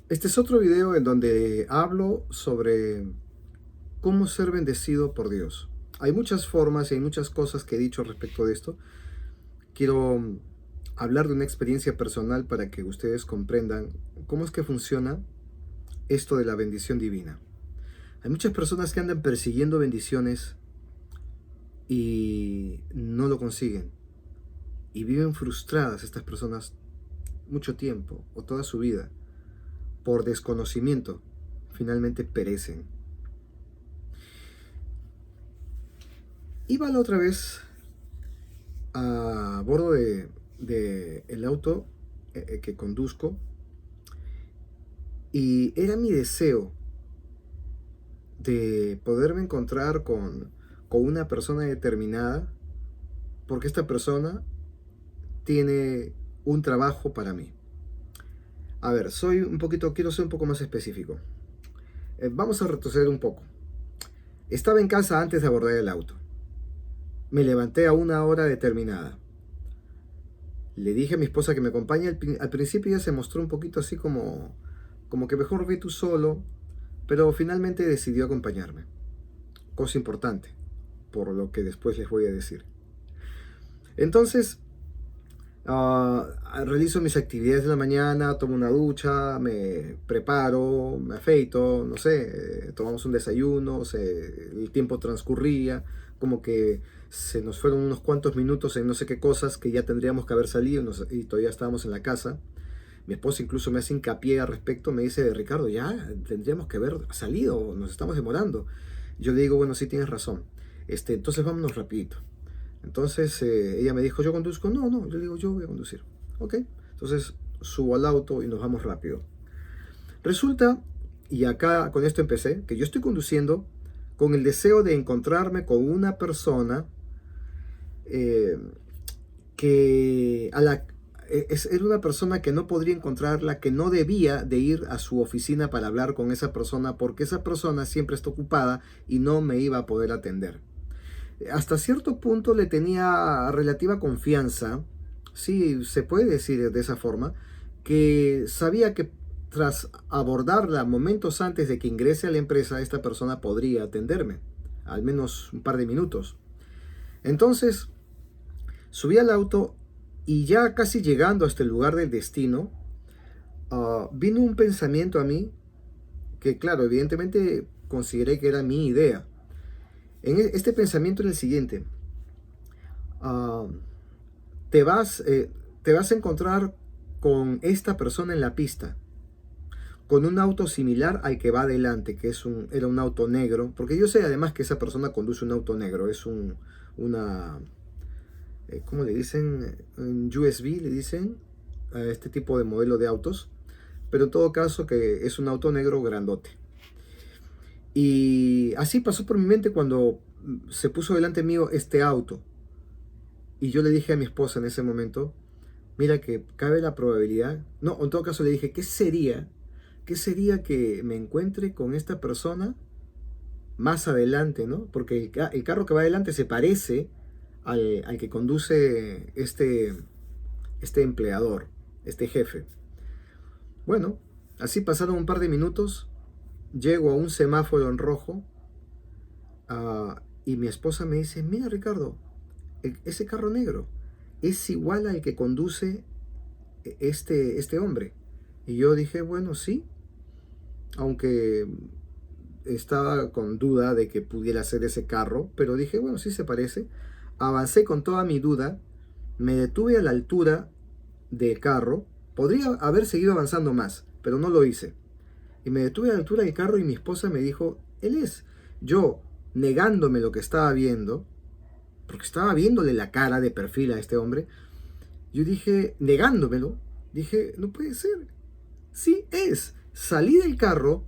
Este es otro video en donde hablo sobre cómo ser bendecido por Dios. Hay muchas formas y hay muchas cosas que he dicho respecto de esto. Quiero hablar de una experiencia personal para que ustedes comprendan cómo es que funciona esto de la bendición divina. Hay muchas personas que andan persiguiendo bendiciones y no lo consiguen. Y viven frustradas estas personas mucho tiempo o toda su vida. Por desconocimiento, finalmente perecen. Iba la otra vez a bordo de el auto que conduzco y era mi deseo de poderme encontrar con una persona determinada porque esta persona tiene un trabajo para mí. A ver, quiero ser un poco más específico. Vamos a retroceder un poco. Estaba en casa antes de abordar el auto. Me levanté a una hora determinada. Le dije a mi esposa que me acompañe. Al principio ella se mostró un poquito así como que mejor ve tú solo, pero finalmente decidió acompañarme. Cosa importante, por lo que después les voy a decir. Entonces, realizo mis actividades de la mañana, tomo una ducha, me preparo, me afeito, no sé, tomamos un desayuno, el tiempo transcurría, como que se nos fueron unos cuantos minutos en no sé qué cosas que ya tendríamos que haber salido y todavía estábamos en la casa. Mi esposa incluso me hace hincapié al respecto, me dice, Ricardo, ya tendríamos que haber salido, nos estamos demorando. Yo le digo, bueno, sí tienes razón, entonces vámonos rapidito. Entonces ella me dijo, ¿yo conduzco? No, no, yo le digo, yo voy a conducir. Ok, entonces subo al auto y nos vamos rápido. Resulta, y acá con esto empecé, que yo estoy conduciendo con el deseo de encontrarme con una persona eh, que a la, era una persona que no podría encontrarla, que no debía de ir a su oficina para hablar con esa persona porque esa persona siempre está ocupada y no me iba a poder atender. Hasta cierto punto le tenía relativa confianza, sí, se puede decir de esa forma, que sabía que tras abordarla momentos antes de que ingrese a la empresa, esta persona podría atenderme, al menos un par de minutos. Entonces, subí al auto y ya casi llegando hasta el lugar del destino, vino un pensamiento a mí que, claro, evidentemente consideré que era mi idea. Este pensamiento era el siguiente. Uh, te, vas, te vas a encontrar con esta persona en la pista, con un auto similar al que va adelante, que era un auto negro, porque yo sé además que esa persona conduce un auto negro, es una, ¿cómo le dicen? Un USB le dicen a este tipo de modelo de autos, pero en todo caso que es un auto negro grandote. Y así pasó por mi mente cuando se puso delante mío este auto. Y yo le dije a mi esposa en ese momento, mira que cabe la probabilidad, no, en todo caso le dije, ¿qué sería que me encuentre con esta persona más adelante, ¿no? Porque el carro que va adelante se parece al que conduce este empleador, este jefe. Bueno, así pasaron un par de minutos, llego a un semáforo en rojo y mi esposa me dice, mira Ricardo, ese carro negro es igual al que conduce este hombre. Y yo dije, bueno, sí, aunque estaba con duda de que pudiera ser ese carro, pero dije, bueno, sí se parece. Avancé con toda mi duda, me detuve a la altura del carro, podría haber seguido avanzando más, pero no lo hice. Y me detuve a la altura del carro y mi esposa me dijo, él es. Yo, negándome lo que estaba viendo, porque estaba viéndole la cara de perfil a este hombre, yo dije, negándomelo, dije, no puede ser. Sí es. Salí del carro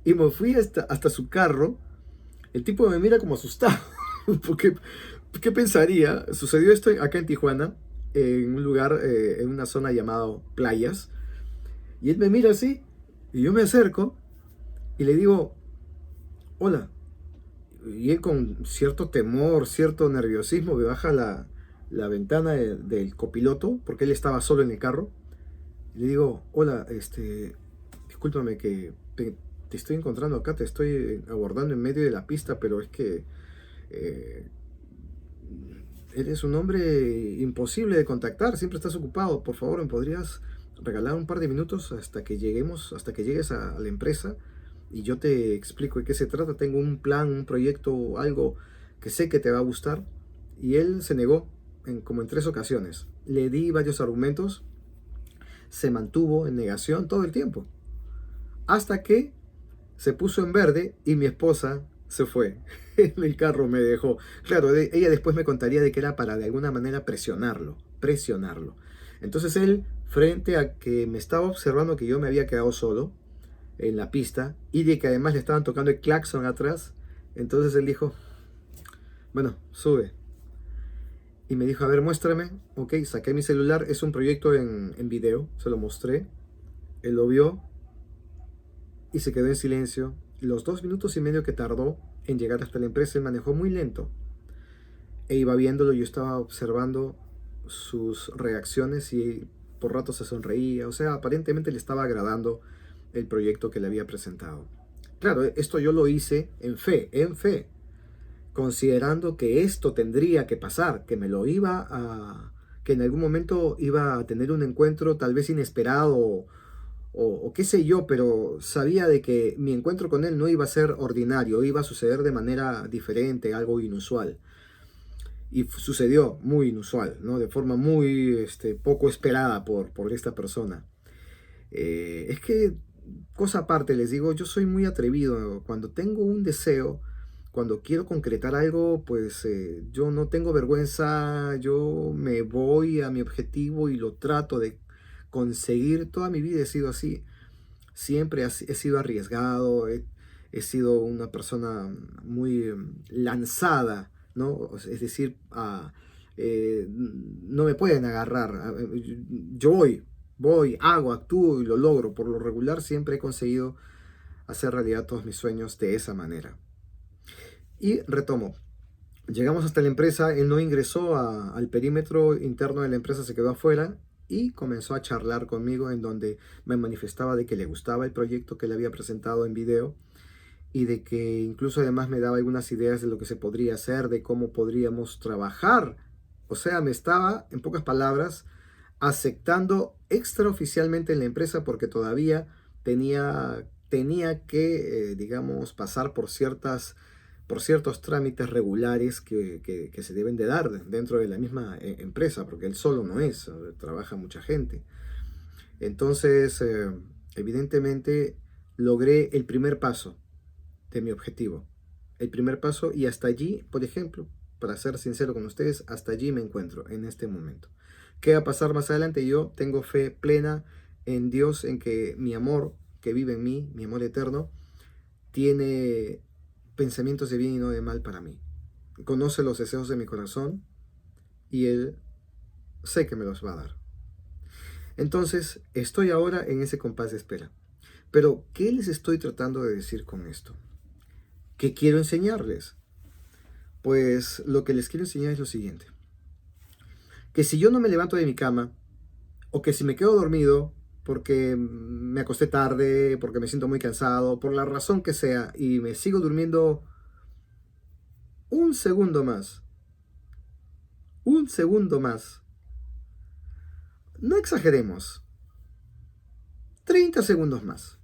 y me fui hasta su carro. El tipo me mira como asustado. Porque, ¿qué pensaría? Sucedió esto acá en Tijuana, en un lugar, en una zona llamada Playas. Y él me mira así, y yo me acerco y le digo, hola. Y él con cierto temor, cierto nerviosismo, me baja la ventana del copiloto, porque él estaba solo en el carro. Y le digo, hola, discúlpame que te estoy encontrando acá, te estoy abordando en medio de la pista, pero es que eh, eres un hombre imposible de contactar, siempre estás ocupado. Por favor, ¿me podrías regalar un par de minutos hasta que lleguemos, hasta que llegues a la empresa y yo te explico de qué se trata? Tengo un plan, un proyecto, algo que sé que te va a gustar. Y él se negó como en 3 ocasiones. Le di varios argumentos, se mantuvo en negación todo el tiempo, hasta que se puso en verde y mi esposa se fue. En el carro me dejó. Claro, ella después me contaría de que era para de alguna manera presionarlo. Entonces él, frente a que me estaba observando que yo me había quedado solo en la pista y de que además le estaban tocando el claxon atrás, entonces él dijo, bueno, sube. Y me dijo, a ver, muéstrame. Ok, saqué mi celular, es un proyecto en video, se lo mostré. Él lo vio y se quedó en silencio. Los 2 minutos y medio que tardó en llegar hasta la empresa, él manejó muy lento. E iba viéndolo, yo estaba observando sus reacciones y por rato se sonreía. O sea, aparentemente le estaba agradando el proyecto que le había presentado. Claro, esto yo lo hice en fe, considerando que esto tendría que pasar, que me lo iba a, que en algún momento iba a tener un encuentro tal vez inesperado o qué sé yo, pero sabía de que mi encuentro con él no iba a ser ordinario, iba a suceder de manera diferente, algo inusual. Y sucedió muy inusual, ¿no? De forma muy poco esperada por esta persona. Es que, cosa aparte, les digo, yo soy muy atrevido. Cuando tengo un deseo, cuando quiero concretar algo, pues yo no tengo vergüenza, yo me voy a mi objetivo y lo trato de conseguir. Toda mi vida he sido así. Siempre he sido arriesgado, he sido una persona muy lanzada, ¿no? Es decir, no me pueden agarrar. Yo voy, hago, actúo y lo logro. Por lo regular siempre he conseguido hacer realidad todos mis sueños de esa manera. Y retomo. Llegamos hasta la empresa, él no ingresó al perímetro interno de la empresa, se quedó afuera y comenzó a charlar conmigo en donde me manifestaba de que le gustaba el proyecto que le había presentado en video y de que incluso además me daba algunas ideas de lo que se podría hacer, de cómo podríamos trabajar. O sea, me estaba, en pocas palabras, aceptando extraoficialmente en la empresa porque todavía tenía que, digamos, pasar por ciertos trámites regulares que se deben de dar dentro de la misma empresa, porque él solo no es, trabaja mucha gente. Entonces, evidentemente, logré el primer paso de mi objetivo. El primer paso y hasta allí, por ejemplo, para ser sincero con ustedes, hasta allí me encuentro en este momento. ¿Qué va a pasar más adelante? Yo tengo fe plena en Dios, en que mi amor que vive en mí, mi amor eterno, tiene pensamientos de bien y no de mal para mí. Conoce los deseos de mi corazón y Él sé que me los va a dar. Entonces, estoy ahora en ese compás de espera. Pero, ¿qué les estoy tratando de decir con esto? ¿Qué quiero enseñarles? Pues lo que les quiero enseñar es lo siguiente. Que si yo no me levanto de mi cama, o que si me quedo dormido porque me acosté tarde, porque me siento muy cansado, por la razón que sea, y me sigo durmiendo un segundo más, no exageremos, 30 segundos más.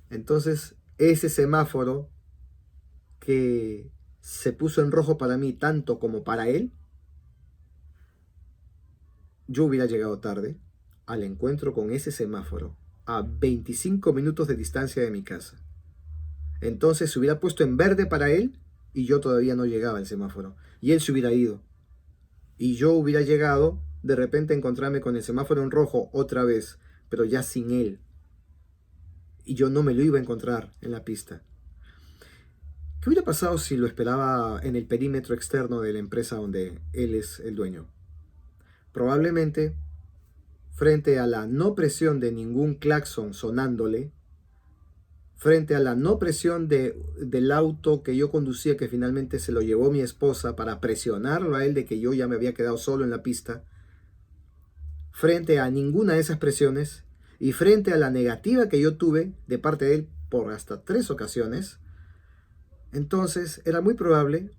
Entonces, ese semáforo que se puso en rojo para mí tanto como para él, yo hubiera llegado tarde al encuentro con ese semáforo a 25 minutos de distancia de mi casa. Entonces se hubiera puesto en verde para él y yo todavía no llegaba al semáforo. Y él se hubiera ido. Y yo hubiera llegado de repente a encontrarme con el semáforo en rojo otra vez, pero ya sin él. Y yo no me lo iba a encontrar en la pista. ¿Qué hubiera pasado si lo esperaba en el perímetro externo de la empresa donde él es el dueño? Probablemente, frente a la no presión de ningún claxon sonándole, frente a la no presión del auto que yo conducía, que finalmente se lo llevó mi esposa para presionarlo a él de que yo ya me había quedado solo en la pista, frente a ninguna de esas presiones, Y frente a la negativa que yo tuve de parte de él por hasta 3 ocasiones, entonces era muy probable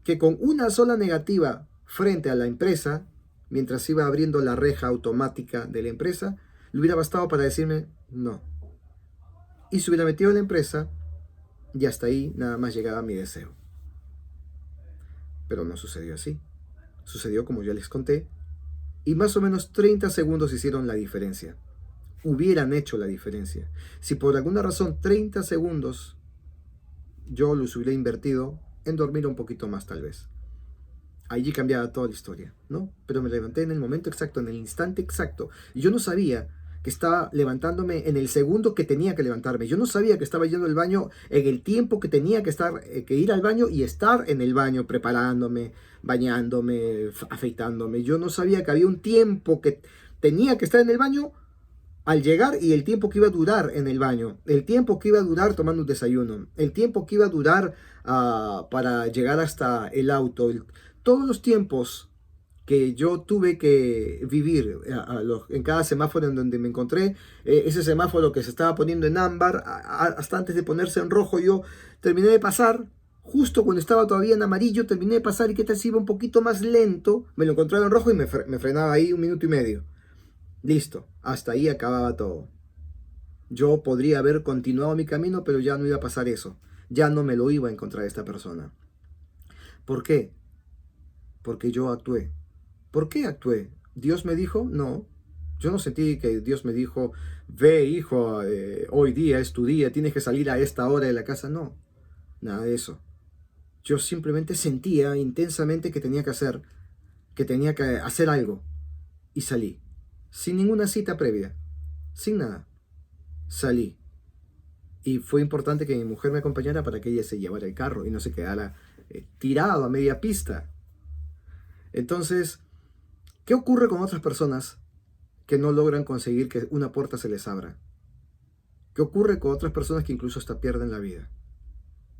que con una sola negativa frente a la empresa, mientras iba abriendo la reja automática de la empresa, le hubiera bastado para decirme no. Y se hubiera metido en la empresa y hasta ahí nada más llegaba mi deseo. Pero no sucedió así. Sucedió como ya les conté, y más o menos 30 segundos hicieron la diferencia. Hubieran hecho la diferencia. Si por alguna razón 30 segundos yo los hubiera invertido en dormir un poquito más tal vez, allí cambiaba toda la historia, ¿no? Pero me levanté en el momento exacto, en el instante exacto. Y yo no sabía que estaba levantándome en el segundo que tenía que levantarme. Yo no sabía que estaba yendo al baño en el tiempo que tenía que estar, que ir al baño y estar en el baño preparándome, bañándome, afeitándome. Yo no sabía que había un tiempo que tenía que estar en el baño al llegar y el tiempo que iba a durar en el baño, el tiempo que iba a durar tomando un desayuno, el tiempo que iba a durar para llegar hasta el auto, todos los tiempos que yo tuve que vivir en cada semáforo en donde me encontré, ese semáforo que se estaba poniendo en ámbar, hasta antes de ponerse en rojo, yo terminé de pasar, justo cuando estaba todavía en amarillo, terminé de pasar y qué tal si iba un poquito más lento, me lo encontraba en rojo y me frenaba ahí 1 minuto y medio. Listo, hasta ahí acababa todo. Yo podría haber continuado mi camino, pero ya no iba a pasar eso. Ya no me lo iba a encontrar esta persona. ¿Por qué? Porque yo actué. ¿Por qué actué? ¿Dios me dijo? No. Yo no sentí que Dios me dijo, ve hijo, hoy día es tu día, tienes que salir a esta hora de la casa. No, nada de eso. Yo simplemente sentía intensamente que tenía que hacer algo. Y salí. Sin ninguna cita previa. Sin nada. Salí. Y fue importante que mi mujer me acompañara para que ella se llevara el carro y no se quedara tirado a media pista. Entonces, ¿qué ocurre con otras personas que no logran conseguir que una puerta se les abra? ¿Qué ocurre con otras personas que incluso hasta pierden la vida?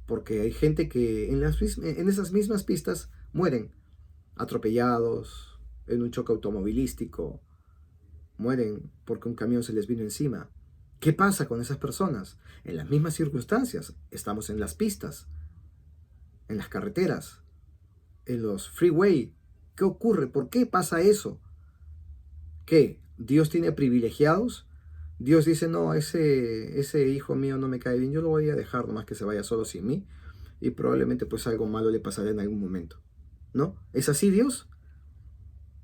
Porque hay gente que en esas mismas pistas mueren atropellados, en un choque automovilístico, mueren porque un camión se les vino encima. ¿Qué pasa con esas personas? En las mismas circunstancias, estamos en las pistas, en las carreteras, en los freeway. ¿Qué ocurre? ¿Por qué pasa eso? ¿Qué? ¿Dios tiene privilegiados? Dios dice, no, ese hijo mío no me cae bien, yo lo voy a dejar nomás que se vaya solo sin mí y probablemente pues algo malo le pasará en algún momento. ¿No? ¿Es así Dios?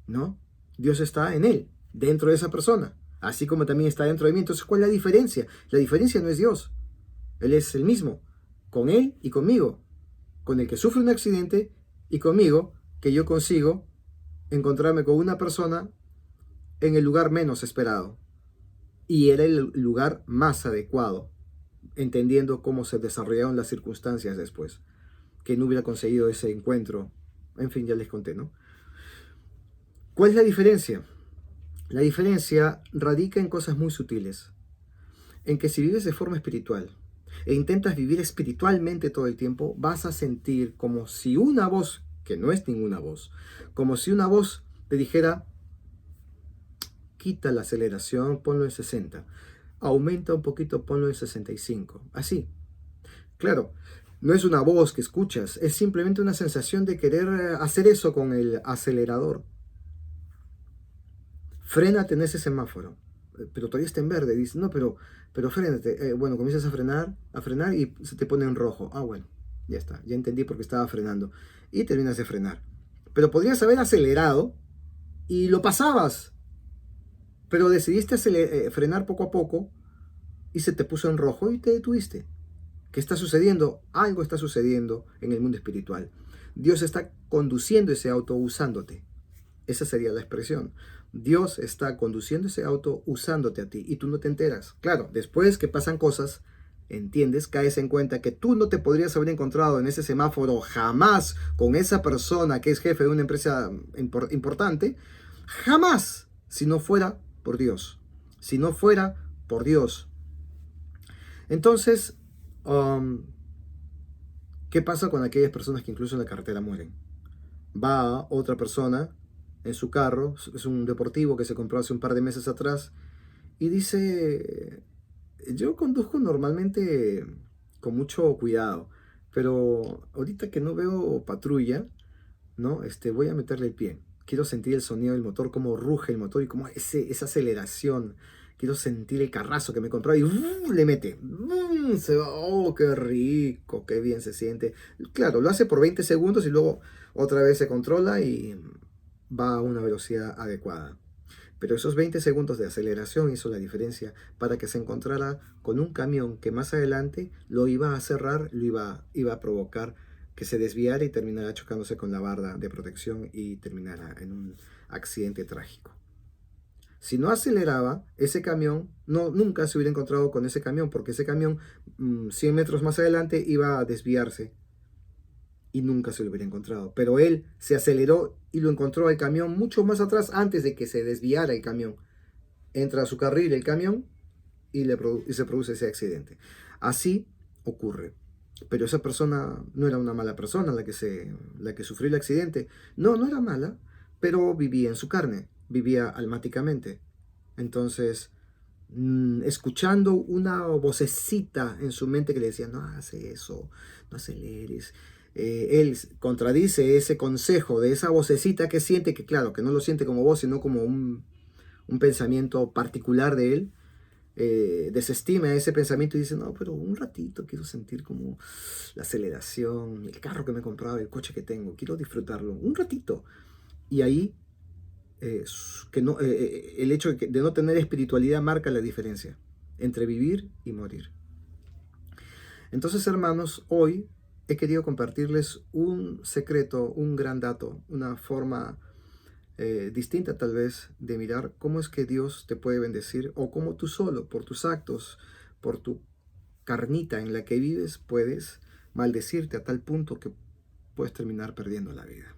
No. Dios está en él, dentro de esa persona, así como también está dentro de mí. Entonces, ¿cuál es la diferencia? La diferencia no es Dios. Él es el mismo, con él y conmigo, con el que sufre un accidente y conmigo, que yo consigo encontrarme con una persona en el lugar menos esperado. Y era el lugar más adecuado, entendiendo cómo se desarrollaron las circunstancias después, que no hubiera conseguido ese encuentro. En fin, ya les conté, ¿no? ¿Cuál es la diferencia? La diferencia radica en cosas muy sutiles, en que si vives de forma espiritual e intentas vivir espiritualmente todo el tiempo, vas a sentir como si una voz, que no es ninguna voz, como si una voz te dijera, quita la aceleración, ponlo en 60, aumenta un poquito, ponlo en 65, así. Claro, no es una voz que escuchas, es simplemente una sensación de querer hacer eso con el acelerador. Frénate en ese semáforo, pero todavía está en verde. Dices, no, pero frénate. Bueno, comienzas a frenar y se te pone en rojo. Ah, bueno, ya está, ya entendí por qué estaba frenando. Y terminas de frenar. Pero podrías haber acelerado y lo pasabas, pero decidiste frenar poco a poco y se te puso en rojo y te detuviste. ¿Qué está sucediendo? Algo está sucediendo en el mundo espiritual. Dios está conduciendo ese auto usándote. Esa sería la expresión. Dios está conduciendo ese auto usándote a ti y tú no te enteras. Claro, después que pasan cosas, entiendes, caes en cuenta que tú no te podrías haber encontrado en ese semáforo jamás con esa persona que es jefe de una empresa importante, jamás, si no fuera por Dios. Si no fuera por Dios. Entonces, ¿qué pasa con aquellas personas que incluso en la carretera mueren? Va otra persona en su carro, es un deportivo que se compró hace un par de meses atrás, Y dice, yo conduzco normalmente con mucho cuidado, pero ahorita que no veo patrulla, ¿no? Voy a meterle el pie. Quiero sentir el sonido del motor, cómo ruge el motor y cómo esa aceleración. Quiero sentir el carrazo que me compró y le mete. Se va, oh, qué rico, qué bien se siente. Claro, lo hace por 20 segundos y luego otra vez se controla y va a una velocidad adecuada. Pero esos 20 segundos de aceleración hizo la diferencia para que se encontrara con un camión que más adelante lo iba a cerrar, iba a provocar que se desviara y terminara chocándose con la barda de protección y terminara en un accidente trágico. Si no aceleraba, ese camión nunca se hubiera encontrado con ese camión, porque ese camión 100 metros más adelante iba a desviarse y nunca se lo hubiera encontrado. Pero él se aceleró y lo encontró al camión mucho más atrás antes de que se desviara el camión. Entra a su carril el camión y se produce ese accidente. Así ocurre. Pero esa persona no era una mala persona la que sufrió el accidente. No, no era mala, pero vivía en su carne, vivía almáticamente. Entonces, escuchando una vocecita en su mente que le decía, no hace eso, no aceleres. Él contradice ese consejo de esa vocecita que siente, que claro, que no lo siente como voz, sino como un pensamiento particular de él. Desestima ese pensamiento y dice, no, pero un ratito quiero sentir como la aceleración, el carro que me he comprado, el coche que tengo, quiero disfrutarlo, un ratito. Y ahí el hecho de no tener espiritualidad marca la diferencia entre vivir y morir. Entonces, hermanos, hoy he querido compartirles un secreto, un gran dato, una forma distinta tal vez de mirar cómo es que Dios te puede bendecir o cómo tú solo, por tus actos, por tu carnita en la que vives, puedes maldecirte a tal punto que puedes terminar perdiendo la vida.